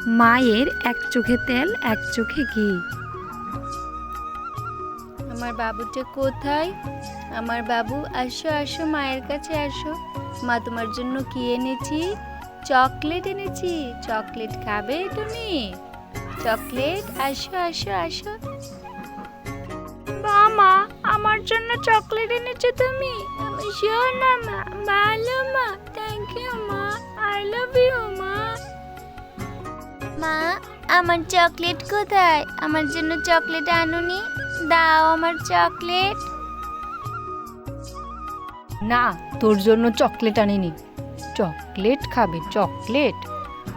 মায়ের এক চোখে তেল এক চোখে ঘি। আমার বাবুটা কোথায়? আমার বাবু, আসো আসো, মায়ের কাছে আসো। মা তোমার জন্য কি এনেছি? চকলেট এনেছি। চকলেট খাবে তুমি? চকলেট, আসো আসো আসো। মা, আমার জন্য চকলেট এনেছো তুমি? আমি শিওর না মা, ভালো মা, থ্যাংক ইউ মা, আই লাভ ইউ মা। মা, আমার চকলেট কোথায়? আমার জন্য চকলেট আনুনি, দাও আমার চকলেট। না, তোর জন্য চকলেট আনিনি। চকলেট খাবে? চকলেট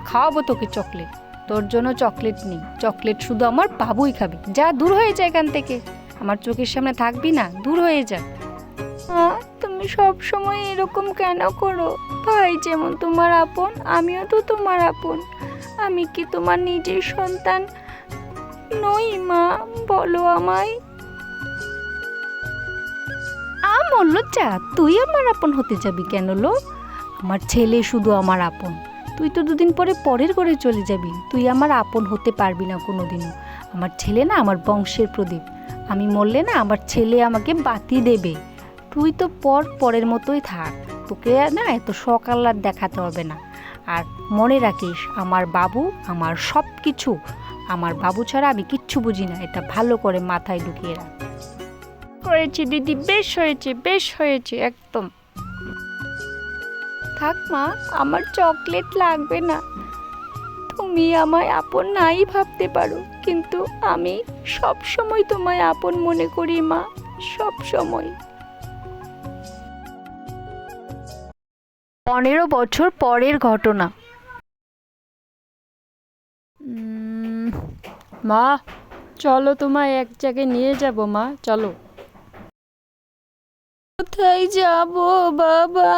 খাওয়াবো তোকে চকলেট। তোর জন্য চকলেট নেই, চকলেট শুধু আমার বাবুই খাবে। যা, দূর হয়ে যা এখান থেকে, আমার চোখের সামনে থাকবি না, দূর হয়ে যা। তুমি সব সময় এরকম কেন করো? ভাই যেমন তোমার আপন, আমিও তো তোমার আপন। আমি কি তোমার নিজের সন্তান নই মা? বলো আমায়। লজ্জা, তুই আমার আপন হতে যাবি কেন লো? আমার ছেলে শুধু আমার আপন। তুই তো দুদিন পরে পরের ঘরে চলে যাবি, তুই আমার আপন হতে পারবি না কোনোদিনও। আমার ছেলে না আমার বংশের প্রদীপ। আমি মরলে না আমার ছেলে আমাকে বাতি দেবে। তুই তো পরের মতোই থাক, তোকে না এত সকাল আর দেখাতে হবে না। আর মনে রাখিস, আমার বাবু আমার সব কিছু। আমার বাবু ছাড়া আমি কিচ্ছু বুঝি না, এটা ভালো করে মাথায় ঢুকিয়ে রাখ। হয়েছে দিদি, বেশ হয়েছে, বেশ হয়েছে একদম। থাক মা, আমার চকলেট লাগবে না। তুমি আমায় আপন নাই ভাবতে পারো, কিন্তু আমি সব সময় তোমায় আপন মনে করি মা, সব সময়। 15 বছর পরের ঘটনা। মা, চলো তোমায় এক জায়গায় নিয়ে যাব মা, চলো। কোথায় যাব বাবা?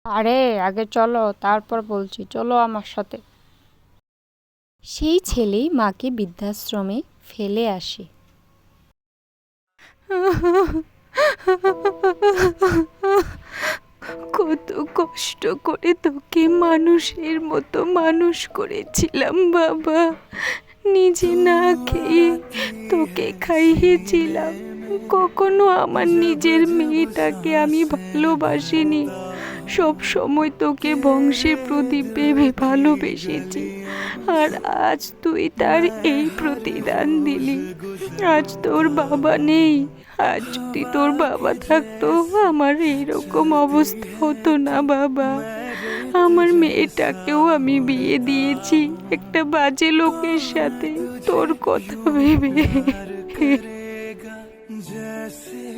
আরে আগে চলো, তারপর বলছি, চলো আমার সাথে। সেই ছেলেই মাকে বৃদ্ধাশ্রমে ফেলে আসে। কত কষ্ট করে তোকে মানুষের মতো মানুষ করেছিলাম বাবা, নিজে না খেয়ে তোকে খাইয়েছিলাম। কখনো আমার নিজের মেয়েটাকে আমি ভালোবাসিনি। সব সময় তোকে বংশের প্রদীপ ভেবে ভালোবেসেছি, আর আজ তুই তার এই প্রতিদান দিলি। আজ তোর বাবা নেই, আজ যদি তোর বাবা থাকতো আমার এইরকম অবস্থা হতো না বাবা। আমার মেয়েটাকেও আমি বিয়ে দিয়েছি একটা বাজে লোকের সাথে, তোর কথা ভেবে।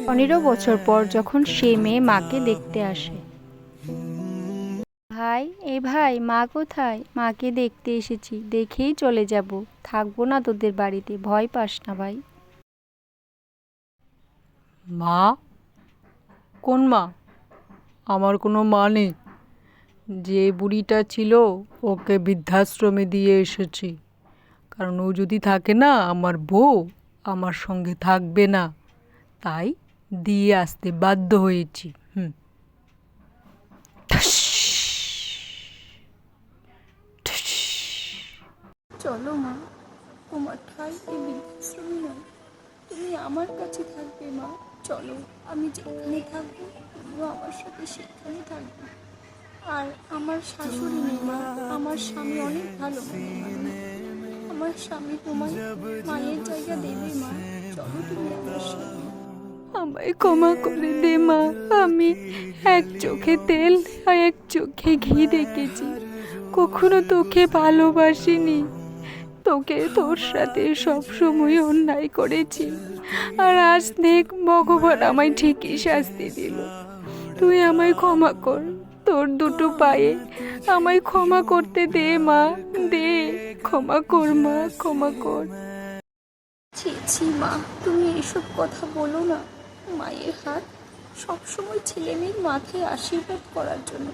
15 বছর পর যখন সে মেয়ে মাকে দেখতে আসে। ভাই, ভাই, মা কোথায়? মাকে দেখতে এসেছি, দেখেই চলে যাব, থাকবো না তোদের বাড়িতে, ভয় পাস না ভাই। মা? কোন মা? আমার কোনো মা নেই। যে বুড়িটা ছিল ওকে বৃদ্ধাশ্রমে দিয়ে এসেছি, কারণ ও যদি থাকে না আমার বউ আমার সঙ্গে থাকবে না, তাই দিয়ে আসতে বাধ্য হয়েছি। চলো মা, তোমার ঠাই এই বৃদ্ধাশ্রমে নয়, তুমি আমার কাছে থাকবে মা। চলো, আমি যেখানে থাকবো তুমিও আমার সাথে সেখানে থাকবে। আর আমার শাশুড়ি নেই মা, আমার স্বামী অনেক ভালো মানুষ। আমার স্বামী তোমার মায়ের জায়গা দেবে মা, চলো তুমি আমার সাথে। আমায় ক্ষমা করে দে মা, আমি এক চোখে তেল আর এক চোখে ঘি দেখেছি, কখনো তোকে ভালোবাসিনি। তোকে তোর সাথে সব সময় অন্যায় করেছি, আর আজ দেখ ভগবান আমায় ঠিকই শাস্তি দিল। তুই আমায় ক্ষমা কর, তোর দুটো পায়ে আমায় ক্ষমা করতে দে মা, দে, ক্ষমা কর মা, ক্ষমা কর। ছি ছি মা, তুমি এসব কথা বলো না। মায়ের হাত সবসময় ছেলে মেয়ের মাথায় আশীর্বাদ করার জন্য,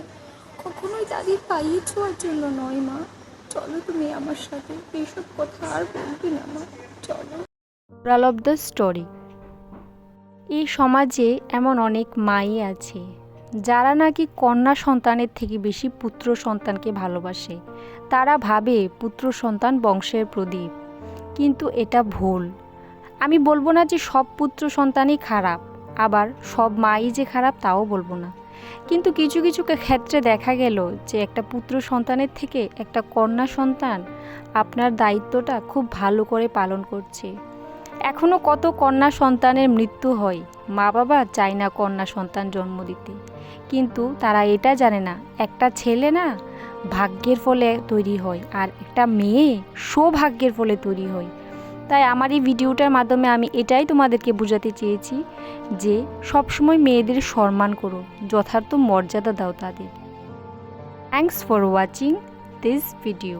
কখনোই তাদের পায়ে ছোঁয়ার জন্য নয় মা। চলো তুমি আমার সাথে, এইসব কথা আর বলবি না মা, চলো। Moral of the story. এই সমাজে এমন অনেক মাই আছে যারা নাকি কন্যা সন্তানের থেকে বেশি পুত্র সন্তানকে ভালোবাসে তারা ভাবে পুত্র সন্তান বংশের প্রদীপ, কিন্তু এটা ভুল। আমি বলবো না যে সব পুত্র সন্তানই খারাপ, আবার সব মাই যে খারাপ তাও বলবো না, কিন্তু কিছু কিছু ক্ষেত্রে দেখা গেল যে একটা পুত্র সন্তানের থেকে একটা কন্যা সন্তান আপনার দায়িত্বটা খুব ভালো করে পালন করছে। এখনও কত কন্যা সন্তানের মৃত্যু হয়, মা বাবা চায় না কন্যা সন্তান জন্ম দিতে, কিন্তু তারা এটা জানে না একটা ছেলে না ভাগ্যের ফলে তৈরি হয় আর একটা মেয়ে সৌভাগ্যের ফলে তৈরি হয়। তাই আমার এই ভিডিওটার মাধ্যমে আমি এটাই তোমাদেরকে বোঝাতে চেয়েছি যে সবসময় মেয়েদের সম্মান করো, যথার্থ মর্যাদা দাও তাদের। Thanks for watching this video.